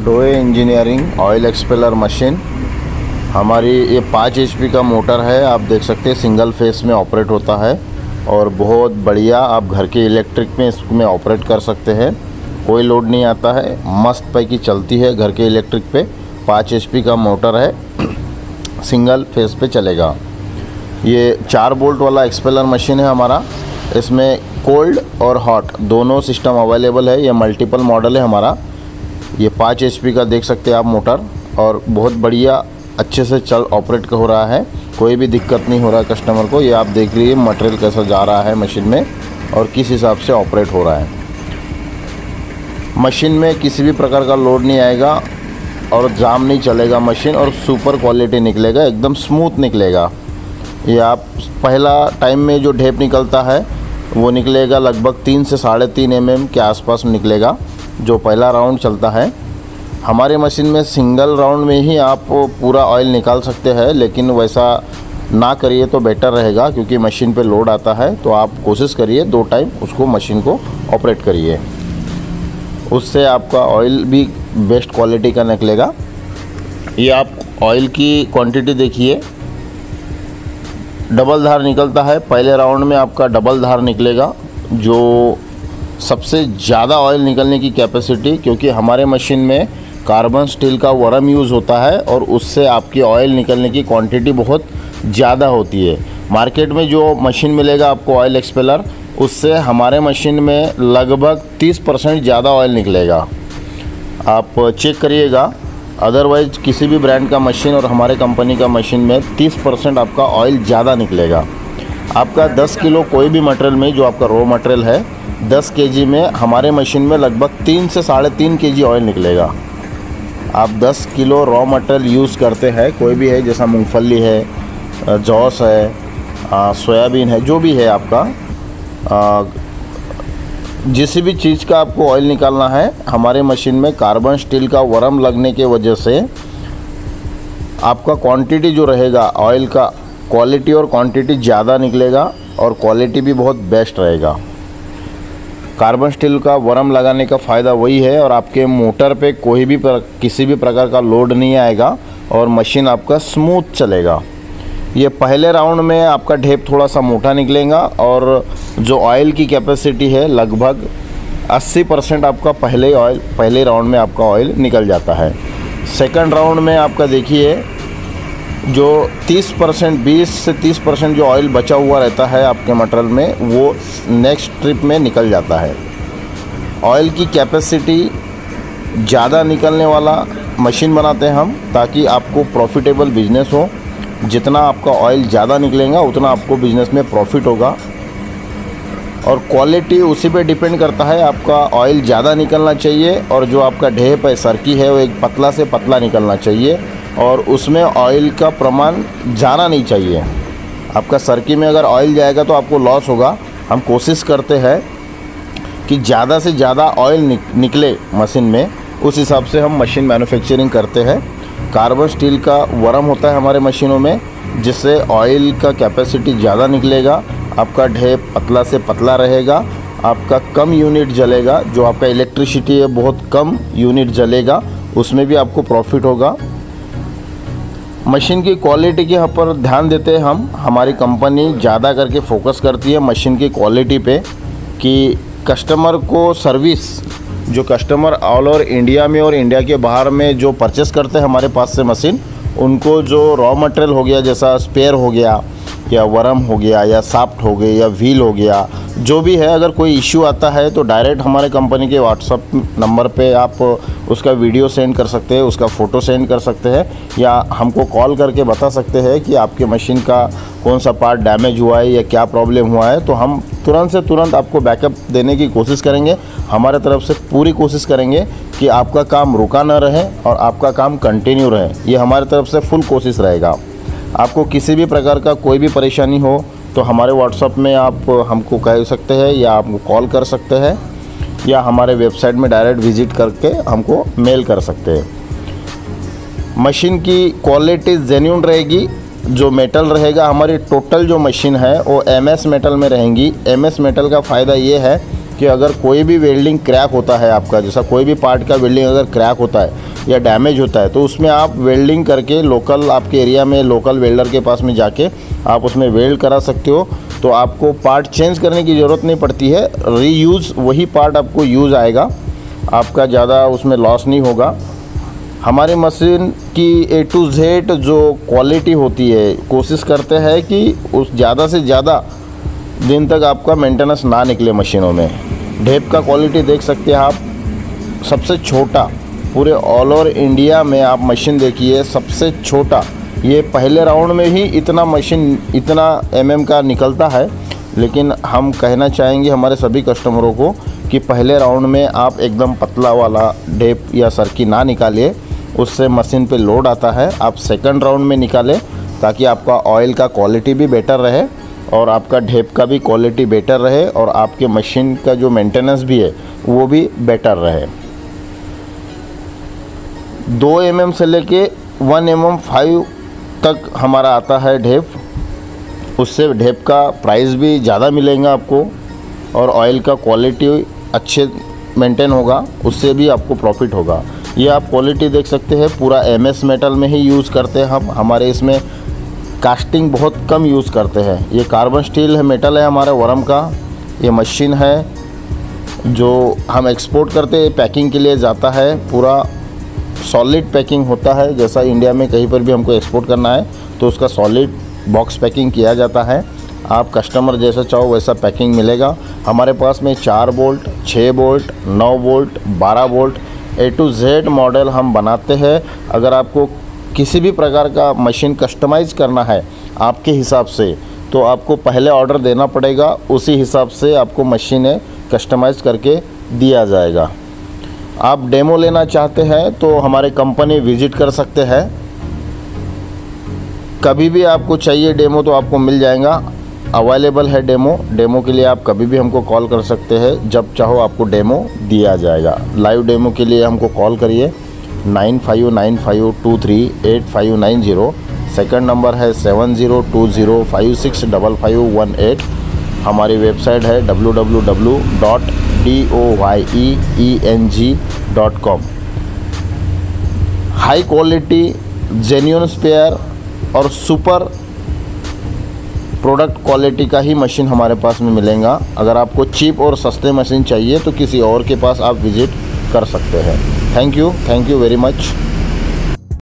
डोए engineering oil expeller machine. हमारी ये 5 HP का मोटर है, आप देख सकते हैं सिंगल फेस में ऑपरेट होता है और बहुत बढ़िया आप घर के इलेक्ट्रिक में इसमें ऑपरेट कर सकते हैं। कोई लोड नहीं आता है, मस्त पैकी चलती है घर के इलेक्ट्रिक पे। 5 HP का मोटर है, सिंगल फेस पे चलेगा। ये 4 बोल्ट वाला एक्सपेलर मशीन है हमारा। इसमें कोल्ड और हॉट दोनों सिस्टम अवेलेबल है। ये मल्टीपल मॉडल है हमारा। ये 5 HP का देख सकते हैं आप मोटर, और बहुत बढ़िया अच्छे से चल ऑपरेट हो रहा है। कोई भी दिक्कत नहीं हो रहा है कस्टमर को। ये आप देख लीजिए मटेरियल कैसा जा रहा है मशीन में और किस हिसाब से ऑपरेट हो रहा है। मशीन में किसी भी प्रकार का लोड नहीं आएगा और जाम नहीं चलेगा मशीन, और सुपर क्वालिटी निकलेगा, एकदम स्मूथ निकलेगा। ये आप पहला टाइम में जो ढेप निकलता है वो निकलेगा लगभग 3 से 3.5 mm के आसपास निकलेगा, जो पहला राउंड चलता है। हमारे मशीन में सिंगल राउंड में ही आप पूरा ऑयल निकाल सकते हैं, लेकिन वैसा ना करिए तो बेटर रहेगा, क्योंकि मशीन पे लोड आता है। तो आप कोशिश करिए 2 टाइम उसको मशीन को ऑपरेट करिए, उससे आपका ऑयल भी बेस्ट क्वालिटी का निकलेगा। ये आप ऑयल की क्वांटिटी देखिए, डबल धार निकलता है। पहले राउंड में आपका डबल धार निकलेगा, जो सबसे ज़्यादा ऑयल निकलने की कैपेसिटी, क्योंकि हमारे मशीन में कार्बन स्टील का वरम यूज़ होता है और उससे आपकी ऑयल निकलने की क्वांटिटी बहुत ज़्यादा होती है। मार्केट में जो मशीन मिलेगा आपको ऑयल एक्सपेलर, उससे हमारे मशीन में लगभग 30% ज़्यादा ऑयल निकलेगा। आप चेक करिएगा, अदरवाइज़ किसी भी ब्रांड का मशीन और हमारे कंपनी का मशीन में 30% आपका ऑयल ज़्यादा निकलेगा। आपका 10 किलो कोई भी मटेरियल में, जो आपका रॉ मटेरियल है, 10 kg में हमारे मशीन में लगभग 3 से 3.5 kg ऑयल निकलेगा। आप 10 किलो रॉ मटेरियल यूज़ करते हैं, कोई भी है, जैसा मूंगफली है, जौस है, सोयाबीन है, जो भी है आपका, जिस भी चीज़ का आपको ऑयल निकालना है, हमारे मशीन में कार्बन स्टील का वरम लगने के वजह से आपका क्वांटिटी जो रहेगा ऑयल का, क्वालिटी और क्वांटिटी ज़्यादा निकलेगा और क्वालिटी भी बहुत बेस्ट रहेगा। कार्बन स्टील का वरम लगाने का फ़ायदा वही है, और आपके मोटर पे कोई भी किसी भी प्रकार का लोड नहीं आएगा और मशीन आपका स्मूथ चलेगा। ये पहले राउंड में आपका ढेप थोड़ा सा मोटा निकलेगा, और जो ऑयल की कैपेसिटी है लगभग 80% आपका पहले राउंड में आपका ऑयल निकल जाता है। सेकंड राउंड में आपका देखिए जो 30%, 20 से 30% जो ऑयल बचा हुआ रहता है आपके मटेरियल में, वो नेक्स्ट ट्रिप में निकल जाता है। ऑयल की कैपेसिटी ज़्यादा निकलने वाला मशीन बनाते हैं हम, ताकि आपको प्रॉफिटेबल बिजनेस हो। जितना आपका ऑयल ज़्यादा निकलेगा उतना आपको बिज़नेस में प्रॉफिट होगा, और क्वालिटी उसी पे डिपेंड करता है। आपका ऑयल ज़्यादा निकलना चाहिए, और जो आपका ढेप है, सरकी है, वो एक पतला से पतला निकलना चाहिए, और उसमें ऑयल का प्रमाण जाना नहीं चाहिए। आपका सरकी में अगर ऑयल जाएगा तो आपको लॉस होगा। हम कोशिश करते हैं कि ज़्यादा से ज़्यादा ऑयल निकले मशीन में, उस हिसाब से हम मशीन मैन्युफैक्चरिंग करते हैं। कार्बन स्टील का वरम होता है हमारे मशीनों में, जिससे ऑयल का कैपेसिटी ज़्यादा निकलेगा, आपका ढेप पतला से पतला रहेगा, आपका कम यूनिट जलेगा। जो आपका इलेक्ट्रिसिटी है बहुत कम यूनिट जलेगा, उसमें भी आपको प्रॉफिट होगा। मशीन की क्वालिटी के यहाँ पर ध्यान देते हैं हम। हमारी कंपनी ज़्यादा करके फोकस करती है मशीन की क्वालिटी पे, कि कस्टमर को सर्विस, जो कस्टमर ऑल ओवर इंडिया में और इंडिया के बाहर में जो परचेस करते हैं हमारे पास से मशीन, उनको जो रॉ मटेरियल हो गया, जैसा स्पेयर हो गया या वरम हो गया या साफ्ट हो गए या व्हील हो गया, जो भी है, अगर कोई इश्यू आता है तो डायरेक्ट हमारे कंपनी के व्हाट्सअप नंबर पे आप उसका वीडियो सेंड कर सकते हैं, उसका फ़ोटो सेंड कर सकते हैं, या हमको कॉल करके बता सकते हैं कि आपके मशीन का कौन सा पार्ट डैमेज हुआ है या क्या प्रॉब्लम हुआ है। तो हम तुरंत से तुरंत आपको बैकअप देने की कोशिश करेंगे। हमारे तरफ से पूरी कोशिश करेंगे कि आपका काम रुका ना रहे और आपका काम कंटिन्यू रहे। ये हमारी तरफ से फुल कोशिश रहेगा। आपको किसी भी प्रकार का कोई भी परेशानी हो तो हमारे व्हाट्सअप में आप हमको कह सकते हैं, या आपको कॉल कर सकते हैं, या हमारे वेबसाइट में डायरेक्ट विज़िट करके हमको मेल कर सकते हैं। मशीन की क्वालिटी जेन्युइन रहेगी। जो मेटल रहेगा, हमारी टोटल जो मशीन है वो MS मेटल में रहेंगी। MS मेटल का फ़ायदा ये है कि अगर कोई भी वेल्डिंग क्रैक होता है आपका, जैसा कोई भी पार्ट का वेल्डिंग अगर क्रैक होता है या डैमेज होता है तो उसमें आप वेल्डिंग करके लोकल आपके एरिया में लोकल वेल्डर के पास में जाके आप उसमें वेल्ड करा सकते हो। तो आपको पार्ट चेंज करने की ज़रूरत नहीं पड़ती है, रीयूज़ वही पार्ट आपको यूज़ आएगा, आपका ज़्यादा उसमें लॉस नहीं होगा। हमारी मशीन की A to Z जो क्वालिटी होती है, कोशिश करते हैं कि उस ज़्यादा से ज़्यादा दिन तक आपका मेंटेनेंस ना निकले मशीनों में। ढेप का क्वालिटी देख सकते हैं आप, सबसे छोटा पूरे ऑल ओवर इंडिया में आप मशीन देखिए, सबसे छोटा, ये पहले राउंड में ही इतना मशीन इतना mm का निकलता है। लेकिन हम कहना चाहेंगे हमारे सभी कस्टमरों को कि पहले राउंड में आप एकदम पतला वाला ढेप या सरकी ना निकालिए, उससे मशीन पे लोड आता है। आप सेकंड राउंड में निकालें ताकि आपका ऑयल का क्वालिटी भी बेटर रहे और आपका ढेप का भी क्वालिटी बेटर रहे और आपके मशीन का जो मेंटेनेंस भी है वो भी बेटर रहे। 2 mm से लेके 1 mm 5 तक हमारा आता है ढेप, उससे ढेप का प्राइस भी ज़्यादा मिलेगा आपको और ऑयल का क्वालिटी अच्छे मेंटेन होगा, उससे भी आपको प्रॉफिट होगा। ये आप क्वालिटी देख सकते हैं, पूरा MS मेटल में ही यूज़ करते हैं हम, हमारे इसमें कास्टिंग बहुत कम यूज़ करते हैं। ये कार्बन स्टील है, मेटल है हमारा वरम का। ये मशीन है जो हम एक्सपोर्ट करते हैं, पैकिंग के लिए जाता है, पूरा सॉलिड पैकिंग होता है। जैसा इंडिया में कहीं पर भी हमको एक्सपोर्ट करना है तो उसका सॉलिड बॉक्स पैकिंग किया जाता है। आप कस्टमर जैसा चाहो वैसा पैकिंग मिलेगा। हमारे पास में 4 bolt, 6 bolt, 9 bolt, 12 bolt A to Z model हम बनाते हैं। अगर आपको किसी भी प्रकार का मशीन कस्टमाइज करना है आपके हिसाब से तो आपको पहले ऑर्डर देना पड़ेगा, उसी हिसाब से आपको मशीनें कस्टमाइज करके दिया जाएगा। आप डेमो लेना चाहते हैं तो हमारे कंपनी विज़िट कर सकते हैं, कभी भी आपको चाहिए डेमो तो आपको मिल जाएगा, अवेलेबल है डेमो के लिए आप कभी भी हमको कॉल कर सकते हैं, जब चाहो आपको डेमो दिया जाएगा। लाइव डेमो के लिए हमको कॉल करिए 9595238590, सेकंड नंबर है 7020565518। हमारी वेबसाइट है www.doyeeng.com। High quality genuine spare और सुपर प्रोडक्ट क्वालिटी का ही मशीन हमारे पास में मिलेगा। अगर आपको चीप और सस्ते मशीन चाहिए तो किसी और के पास आप विज़िट कर सकते हैं। Thank you very much.